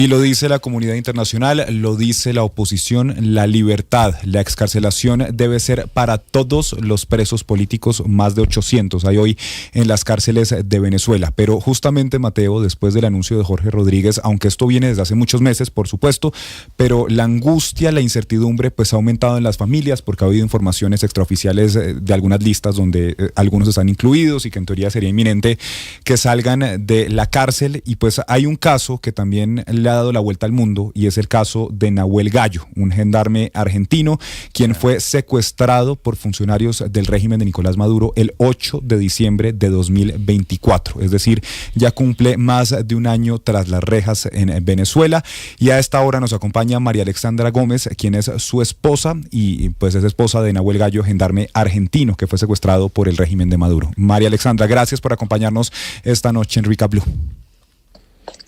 Y lo dice la comunidad internacional, lo dice la oposición, la libertad, la excarcelación debe ser para todos los presos políticos, más de 800 hay hoy en las cárceles de Venezuela. Pero justamente, Mateo, después del anuncio de Jorge Rodríguez, aunque esto viene desde hace muchos meses, por supuesto, pero la angustia, la incertidumbre, pues ha aumentado en las familias porque ha habido informaciones extraoficiales de algunas listas donde algunos están incluidos y que en teoría sería inminente que salgan de la cárcel. Y pues hay un caso que también le ha dado la vuelta al mundo y es el caso de Nahuel Gallo, un gendarme argentino quien fue secuestrado por funcionarios del régimen de Nicolás Maduro el 8 de diciembre de 2024, es decir, ya cumple más de un año tras las rejas en Venezuela. Y a esta hora nos acompaña María Alexandra Gómez, quien es su esposa y pues es esposa de Nahuel Gallo, gendarme argentino que fue secuestrado por el régimen de Maduro. María Alexandra, gracias por acompañarnos esta noche en Rica Blue.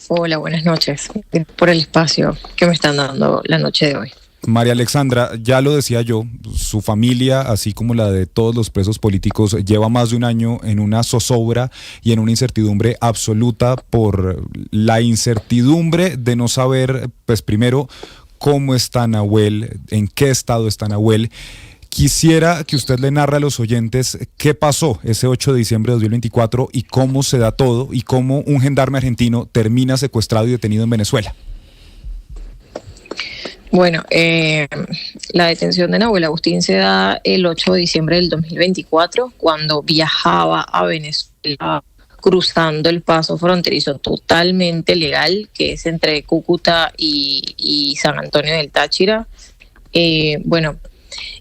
Hola, buenas noches. Gracias por el espacio que me están dando la noche de hoy. María Alexandra, ya lo decía yo, su familia, así como la de todos los presos políticos, lleva más de un año en una zozobra y en una incertidumbre absoluta por la incertidumbre de no saber, pues primero, cómo está Nahuel, en qué estado está Nahuel. Quisiera que usted le narre a los oyentes qué pasó ese 8 de diciembre de 2024 y cómo se da todo y cómo un gendarme argentino termina secuestrado y detenido en Venezuela. Bueno, la detención de Nahuel Agustín se da el 8 de diciembre del 2024 cuando viajaba a Venezuela cruzando el paso fronterizo totalmente legal que es entre Cúcuta y San Antonio del Táchira. Bueno,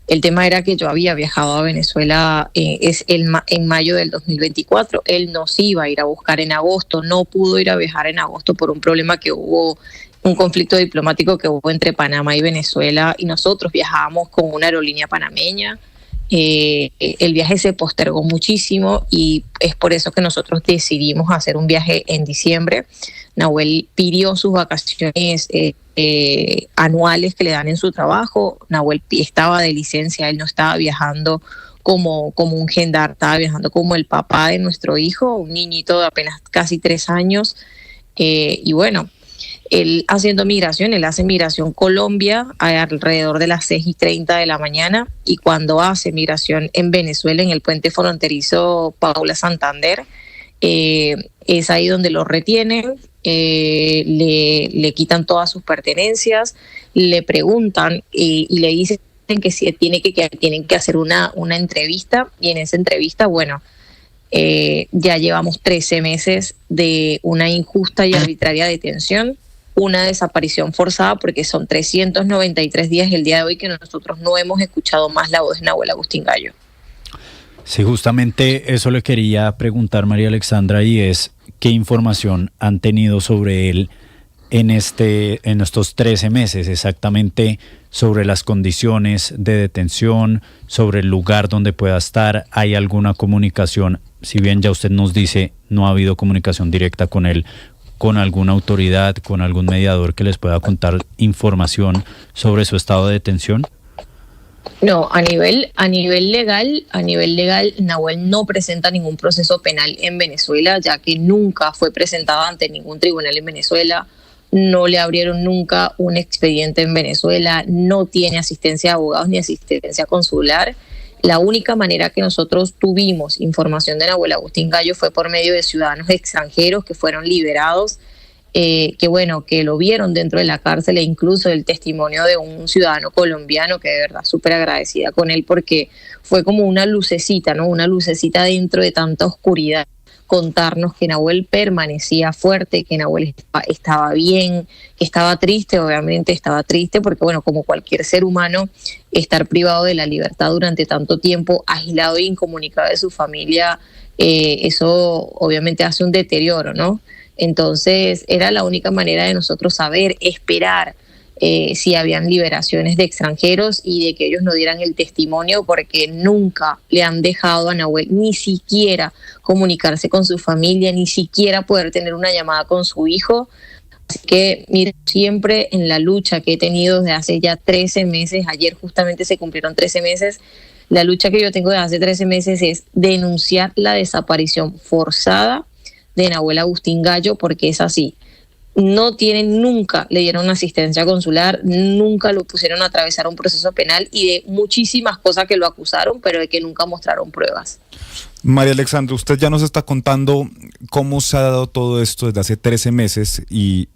el tema era que yo había viajado a Venezuela en mayo del 2024. Él nos iba a ir a buscar en agosto, no pudo ir a viajar en agosto por un problema que hubo, un conflicto diplomático que hubo entre Panamá y Venezuela, y nosotros viajábamos con una aerolínea panameña. El viaje se postergó muchísimo y es por eso que nosotros decidimos hacer un viaje en diciembre. Nahuel pidió sus vacaciones anuales que le dan en su trabajo. Nahuel estaba de licencia, él no estaba viajando como un gendarme, estaba viajando como el papá de nuestro hijo, un niñito de apenas casi 3 años. Y bueno, él haciendo migración, él hace migración Colombia alrededor de las 6:30 de la mañana, y cuando hace migración en Venezuela, en el puente fronterizo Paula Santander, es ahí donde lo retienen, le quitan todas sus pertenencias, le preguntan y le dicen que si tienen que hacer una entrevista, y en esa entrevista, bueno, ya llevamos 13 meses de una injusta y arbitraria detención, una desaparición forzada, porque son 393 días el día de hoy que nosotros no hemos escuchado más la voz de Nahuel Agustín Gallo. Sí, justamente eso le quería preguntar, María Alexandra, y es ¿qué información han tenido sobre él en estos 13 meses exactamente, sobre las condiciones de detención, sobre el lugar donde pueda estar? ¿Hay alguna comunicación? Si bien ya usted nos dice no ha habido comunicación directa con él, con alguna autoridad, con algún mediador que les pueda contar información sobre su estado de detención. No, a nivel legal, Nahuel no presenta ningún proceso penal en Venezuela, ya que nunca fue presentado ante ningún tribunal en Venezuela, no le abrieron nunca un expediente en Venezuela, no tiene asistencia de abogados ni asistencia consular. La única manera que nosotros tuvimos información de Nahuel Agustín Gallo fue por medio de ciudadanos extranjeros que fueron liberados, que lo vieron dentro de la cárcel, e incluso el testimonio de un ciudadano colombiano que de verdad súper agradecida con él, porque fue como una lucecita, ¿no? Una lucecita dentro de tanta oscuridad, contarnos que Nahuel permanecía fuerte, que Nahuel estaba bien, que estaba triste, obviamente estaba triste porque, bueno, como cualquier ser humano, estar privado de la libertad durante tanto tiempo, aislado e incomunicado de su familia, eso obviamente hace un deterioro, ¿no? Entonces era la única manera de nosotros saber, esperar si habían liberaciones de extranjeros y de que ellos nos dieran el testimonio, porque nunca le han dejado a Nahuel ni siquiera comunicarse con su familia, ni siquiera poder tener una llamada con su hijo. Así que, mire, siempre en la lucha que he tenido desde hace ya 13 meses, ayer justamente se cumplieron 13 meses, la lucha que yo tengo desde hace 13 meses es denunciar la desaparición forzada de Nahuel Agustín Gallo, porque es así. no tienen, nunca le dieron asistencia consular, nunca lo pusieron a atravesar un proceso penal y de muchísimas cosas que lo acusaron, pero de que nunca mostraron pruebas. María Alexandra, usted ya nos está contando cómo se ha dado todo esto desde hace 13 meses y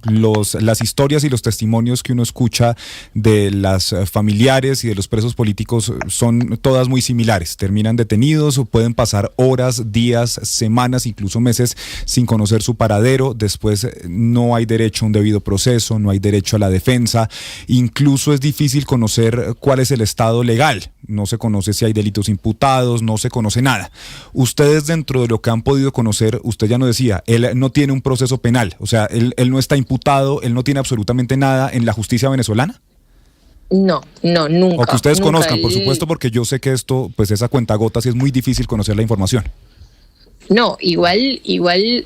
las historias y los testimonios que uno escucha de las familiares y de los presos políticos son todas muy similares. Terminan detenidos o pueden pasar horas, días, semanas, incluso meses sin conocer su paradero. Después no hay derecho a un debido proceso, no hay derecho a la defensa. Incluso es difícil conocer cuál es el estado legal. No se conoce si hay delitos imputados, no se conoce nada. Ustedes, dentro de lo que han podido conocer, usted ya nos decía, él no tiene un proceso penal, o sea, él no está imputado, él no tiene absolutamente nada en la justicia venezolana. No, nunca. O que ustedes nunca conozcan, por supuesto, porque yo sé que esto, pues esa cuentagotas, y es muy difícil conocer la información. No, igual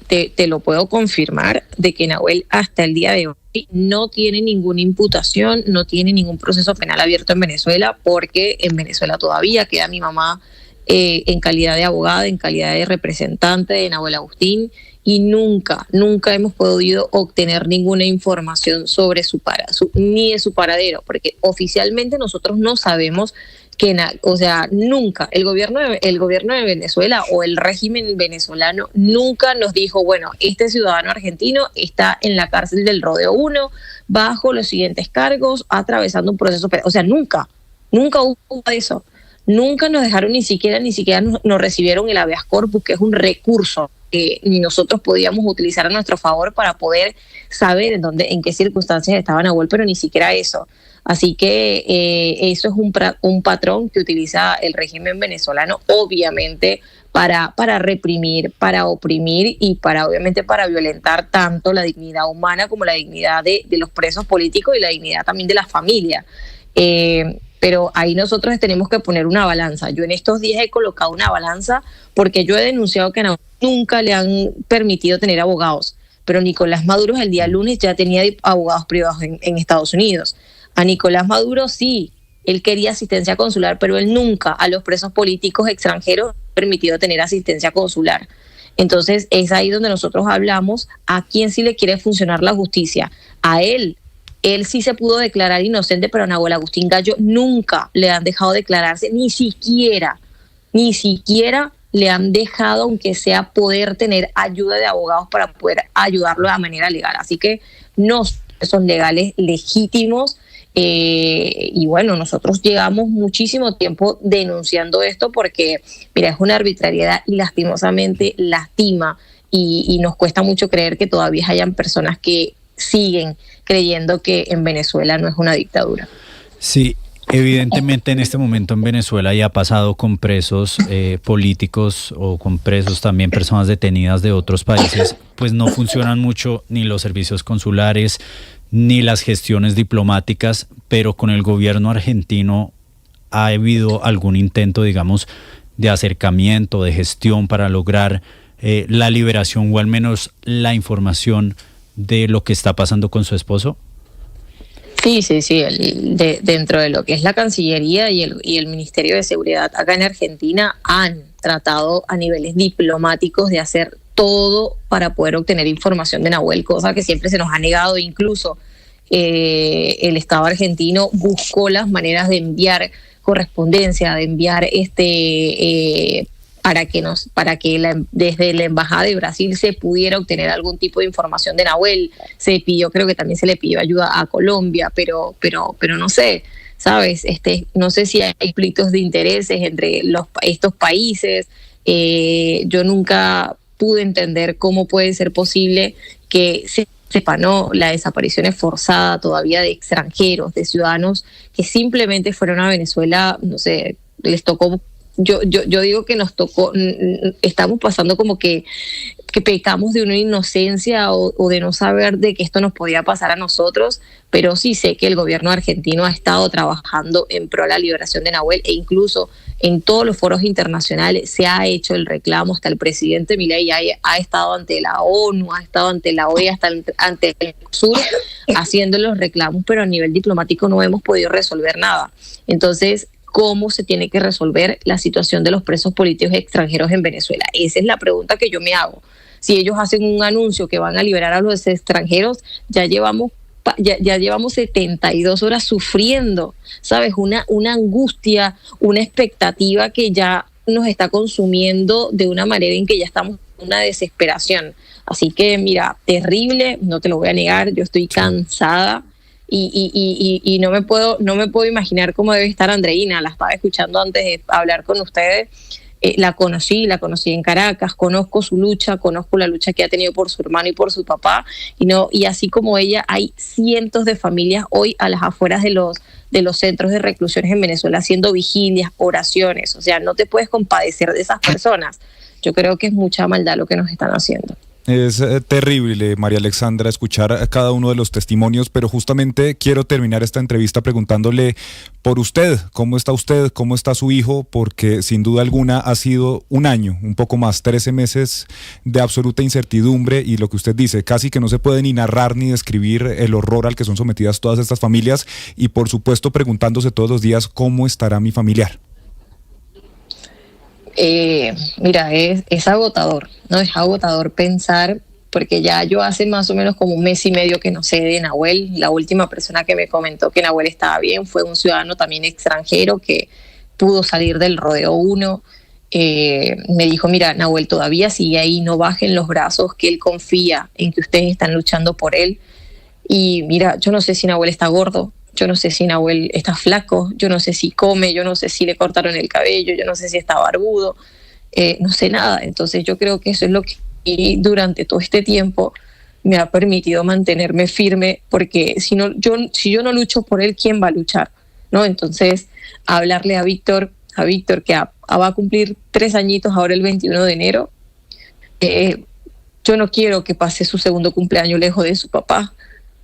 te lo puedo confirmar de que Nahuel hasta el día de hoy no tiene ninguna imputación, no tiene ningún proceso penal abierto en Venezuela, porque en Venezuela todavía queda mi mamá en calidad de abogada, en calidad de representante de Nahuel Agustín, y nunca hemos podido obtener ninguna información sobre ni de su paradero, porque oficialmente nosotros no sabemos nunca el gobierno de Venezuela o el régimen venezolano nunca nos dijo, bueno, este ciudadano argentino está en la cárcel del Rodeo 1 bajo los siguientes cargos, atravesando un proceso penal. O sea, nunca hubo eso. Nunca nos dejaron ni siquiera nos recibieron el habeas corpus, que es un recurso que nosotros podíamos utilizar a nuestro favor para poder saber en qué circunstancias estaba Nahuel, pero ni siquiera eso. Así que eso es un patrón que utiliza el régimen venezolano, obviamente, para reprimir, para oprimir y obviamente para violentar tanto la dignidad humana como la dignidad de los presos políticos y la dignidad también de la familia. Pero ahí nosotros tenemos que poner una balanza. Yo en estos días he colocado una balanza porque yo he denunciado que nunca le han permitido tener abogados, pero Nicolás Maduro el día lunes ya tenía abogados privados en Estados Unidos. A Nicolás Maduro sí, él quería asistencia consular, pero él nunca a los presos políticos extranjeros ha permitido tener asistencia consular. Entonces es ahí donde nosotros hablamos a quién sí le quiere funcionar la justicia. A él sí se pudo declarar inocente, pero a Nahuel Agustín Gallo nunca le han dejado declararse, ni siquiera le han dejado, aunque sea, poder tener ayuda de abogados para poder ayudarlo de manera legal. Así que no son legales, legítimos. Y bueno, nosotros llevamos muchísimo tiempo denunciando esto porque, mira, es una arbitrariedad y lastimosamente lastima y nos cuesta mucho creer que todavía hayan personas que siguen creyendo que en Venezuela no es una dictadura. Sí, evidentemente en este momento en Venezuela ya ha pasado con presos políticos o con presos también personas detenidas de otros países, pues no funcionan mucho ni los servicios consulares ni las gestiones diplomáticas, pero con el gobierno argentino ha habido algún intento, digamos, de acercamiento, de gestión para lograr la liberación o al menos la información de lo que está pasando con su esposo. Sí, dentro de lo que es la Cancillería y el Ministerio de Seguridad acá en Argentina han tratado a niveles diplomáticos de hacer todo para poder obtener información de Nahuel, cosa que siempre se nos ha negado. Incluso el Estado argentino buscó las maneras de enviar correspondencia, de enviar para que desde la Embajada de Brasil se pudiera obtener algún tipo de información de Nahuel. Creo que también se le pidió ayuda a Colombia, pero no sé, ¿sabes? No sé si hay conflictos de intereses entre estos países. Yo nunca pude entender cómo puede ser posible que se sepa, ¿no?, la desaparición es forzada todavía de extranjeros, de ciudadanos que simplemente fueron a Venezuela, no sé, les tocó. Yo digo que nos tocó, estamos pasando como que pecamos de una inocencia o de no saber de que esto nos podía pasar a nosotros, pero sí sé que el gobierno argentino ha estado trabajando en pro de la liberación de Nahuel e incluso en todos los foros internacionales se ha hecho el reclamo. Hasta el presidente Milei ha estado ante la ONU, ha estado ante la OEA, hasta ante el Sur haciendo los reclamos, pero a nivel diplomático no hemos podido resolver nada. Entonces, ¿cómo se tiene que resolver la situación de los presos políticos extranjeros en Venezuela? Esa es la pregunta que yo me hago. si ellos hacen un anuncio que van a liberar a los extranjeros, ya llevamos 72 horas sufriendo, ¿sabes? Una angustia, una expectativa que ya nos está consumiendo de una manera en que ya estamos en una desesperación. Así que, mira, terrible, no te lo voy a negar, yo estoy cansada y no me puedo imaginar cómo debe estar Andreina. La estaba escuchando antes de hablar con ustedes. La conocí en Caracas, conozco su lucha, conozco la lucha que ha tenido por su hermano y por su papá, y así como ella, hay cientos de familias hoy a las afueras de los centros de reclusiones en Venezuela haciendo vigilias, oraciones. O sea, no te puedes compadecer de esas personas. Yo creo que es mucha maldad lo que nos están haciendo. Es terrible, María Alexandra, escuchar cada uno de los testimonios, pero justamente quiero terminar esta entrevista preguntándole por usted, ¿cómo está su hijo? Porque sin duda alguna ha sido un año, un poco más, 13 meses de absoluta incertidumbre, y lo que usted dice, casi que no se puede ni narrar ni describir el horror al que son sometidas todas estas familias, y por supuesto preguntándose todos los días cómo estará mi familiar. Mira, es agotador, ¿no? Es agotador pensar, porque ya yo hace más o menos como un mes y medio que no sé de Nahuel. La última persona que me comentó que Nahuel estaba bien fue un ciudadano también extranjero que pudo salir del Rodeo 1. Me dijo, mira, Nahuel todavía sigue ahí, no bajen los brazos, que él confía en que ustedes están luchando por él. Y mira, yo no sé si Nahuel está gordo, yo no sé si Nahuel está flaco, yo no sé si come, yo no sé si le cortaron el cabello, yo no sé si está barbudo, no sé nada. Entonces yo creo que eso es lo que durante todo este tiempo me ha permitido mantenerme firme, porque si yo no lucho por él, ¿quién va a luchar? ¿No? Entonces, hablarle a Víctor que va a cumplir 3 añitos ahora el 21 de enero, yo no quiero que pase su segundo cumpleaños lejos de su papá,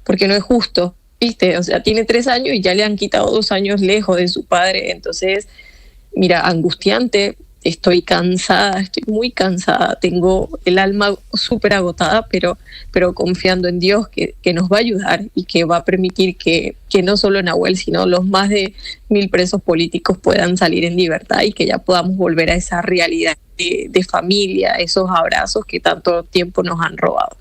porque no es justo. ¿Viste? O sea, tiene 3 años y ya le han quitado 2 años lejos de su padre. Entonces, mira, angustiante, estoy cansada, estoy muy cansada, tengo el alma súper agotada, pero confiando en Dios que nos va a ayudar y que va a permitir que no solo Nahuel, sino los más de 1000 presos políticos puedan salir en libertad y que ya podamos volver a esa realidad de familia, esos abrazos que tanto tiempo nos han robado.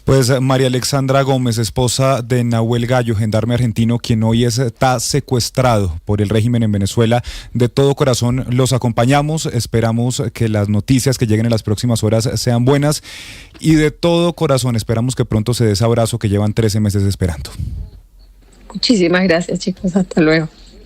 Pues María Alexandra Gómez, esposa de Nahuel Gallo, gendarme argentino, quien hoy está secuestrado por el régimen en Venezuela. De todo corazón los acompañamos, esperamos que las noticias que lleguen en las próximas horas sean buenas, y de todo corazón esperamos que pronto se dé ese abrazo que llevan 13 meses esperando. Muchísimas gracias, chicos, hasta luego.